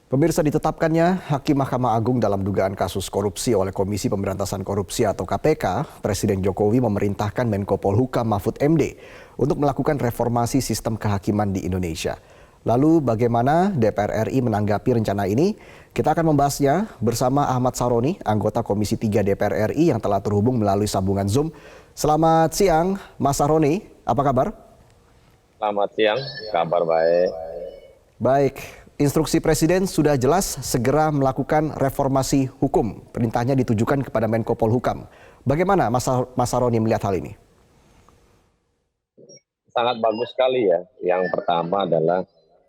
Pemirsa, ditetapkannya Hakim Mahkamah Agung dalam dugaan kasus korupsi oleh Komisi Pemberantasan Korupsi atau KPK, Presiden Jokowi memerintahkan Menko Polhukam Mahfud MD untuk melakukan reformasi sistem kehakiman di Indonesia. Lalu bagaimana DPR RI menanggapi rencana ini? Kita akan membahasnya bersama Ahmad Saroni, anggota Komisi 3 DPR RI yang telah terhubung melalui sambungan Zoom. Selamat siang, Mas Saroni, apa kabar? Selamat siang, kabar baik. Baik, instruksi Presiden sudah jelas segera melakukan reformasi hukum. Perintahnya ditujukan kepada Menko Polhukam. Bagaimana Mas Saroni melihat hal ini? Sangat bagus sekali ya. Yang pertama adalah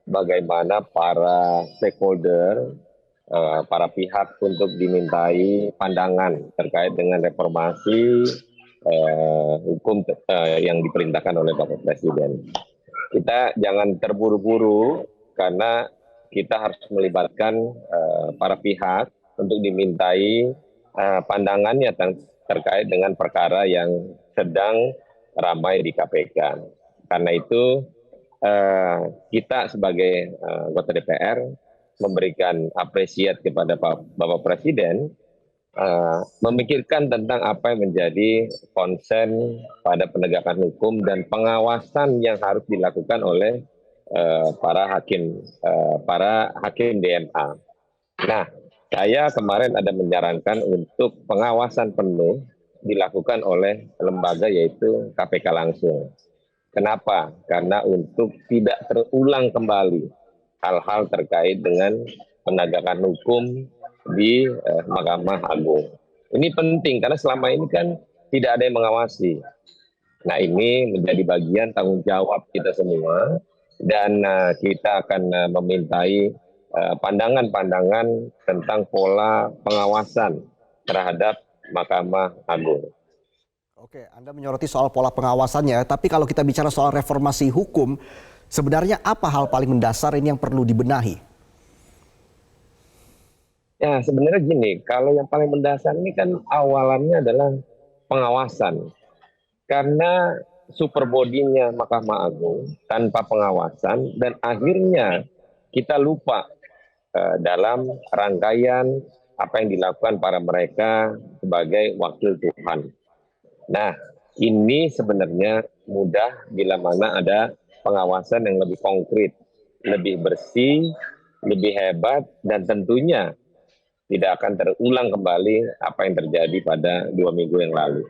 bagaimana para stakeholder, para pihak untuk dimintai pandangan terkait dengan reformasi hukum yang diperintahkan oleh Bapak Presiden. Kita jangan terburu-buru karena kita harus melibatkan para pihak untuk dimintai pandangannya terkait dengan perkara yang sedang ramai di KPK. Karena itu kita sebagai anggota DPR memberikan apresiat kepada Bapak Presiden memikirkan tentang apa yang menjadi konsen pada penegakan hukum dan pengawasan yang harus dilakukan oleh para hakim DMA. Nah, saya kemarin ada menyarankan untuk pengawasan penuh dilakukan oleh lembaga yaitu KPK langsung. Kenapa? Karena untuk tidak terulang kembali hal-hal terkait dengan penegakan hukum di Mahkamah Agung. Ini penting karena selama ini kan tidak ada yang mengawasi. Nah, ini menjadi bagian tanggung jawab kita semua dan kita akan memintai pandangan-pandangan tentang pola pengawasan terhadap Mahkamah Agung. Oke, Anda menyoroti soal pola pengawasannya, tapi kalau kita bicara soal reformasi hukum, sebenarnya apa hal paling mendasar ini yang perlu dibenahi? Ya, sebenarnya gini, kalau yang paling mendasar ini kan awalannya adalah pengawasan. Karena superbodinya Mahkamah Agung tanpa pengawasan dan akhirnya kita lupa dalam rangkaian apa yang dilakukan para mereka sebagai wakil Tuhan. Nah, ini sebenarnya mudah bila mana ada pengawasan yang lebih konkret, lebih bersih, lebih hebat, dan tentunya tidak akan terulang kembali apa yang terjadi pada 2 minggu yang lalu.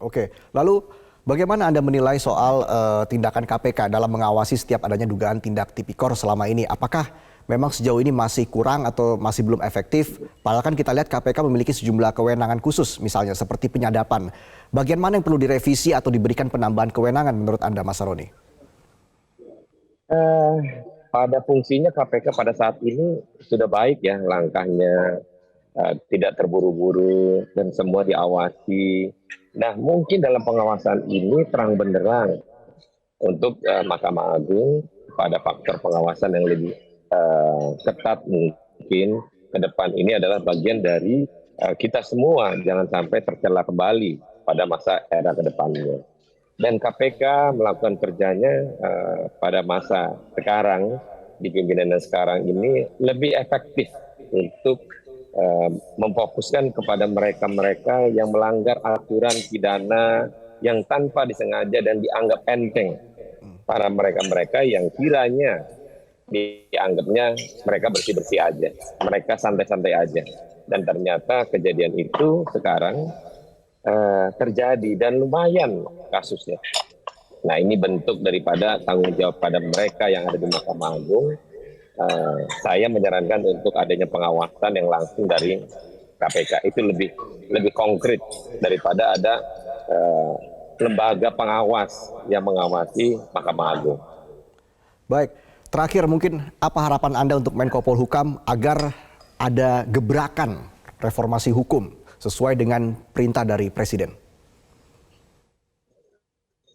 Oke. Lalu bagaimana Anda menilai soal tindakan KPK dalam mengawasi setiap adanya dugaan tindak tipikor selama ini? Apakah memang sejauh ini masih kurang atau masih belum efektif? Padahal kan kita lihat KPK memiliki sejumlah kewenangan khusus, misalnya seperti penyadapan. Bagian mana yang perlu direvisi atau diberikan penambahan kewenangan menurut Anda, Mas Saroni? Pada fungsinya KPK pada saat ini sudah baik ya langkahnya, tidak terburu-buru dan semua diawasi. Nah, mungkin dalam pengawasan ini terang benderang untuk Mahkamah Agung pada faktor pengawasan yang lebih ketat mungkin ke depan ini adalah bagian dari kita semua jangan sampai tercela kembali pada masa era ke depannya. Dan KPK melakukan kerjanya pada masa sekarang, di pimpinan sekarang ini lebih efektif untuk memfokuskan kepada mereka-mereka yang melanggar aturan pidana yang tanpa disengaja dan dianggap enteng. Para mereka-mereka yang kiranya dianggapnya mereka bersih-bersih aja, mereka santai-santai aja. Dan ternyata kejadian itu sekarang terjadi dan lumayan kasusnya. Nah, ini bentuk daripada tanggung jawab pada mereka yang ada di Mahkamah Agung. Saya menyarankan untuk adanya pengawasan yang langsung dari KPK. Itu lebih konkret daripada ada lembaga pengawas yang mengawasi Mahkamah Agung. Baik, terakhir mungkin apa harapan Anda untuk Menko Polhukam agar ada gebrakan reformasi hukum sesuai dengan perintah dari Presiden?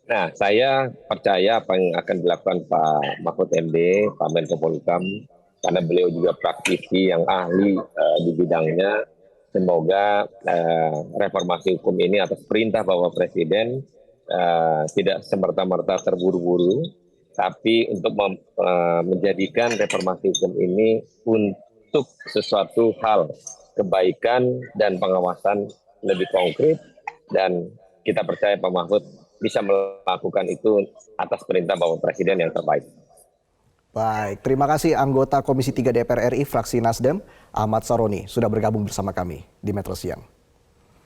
Nah, saya percaya apa yang akan dilakukan Pak Mahfud MD, Pak Menko Polhukam, karena beliau juga praktisi yang ahli di bidangnya. Semoga reformasi hukum ini atas perintah Bapak Presiden tidak semerta-merta terburu-buru, Tapi untuk menjadikan reformasi hukum ini untuk sesuatu hal kebaikan dan pengawasan lebih konkret, dan kita percaya Pak Mahfud bisa melakukan itu atas perintah Bapak Presiden yang terbaik. Baik, terima kasih anggota Komisi 3 DPR RI fraksi Nasdem, Ahmad Saroni, sudah bergabung bersama kami di Metro Siang.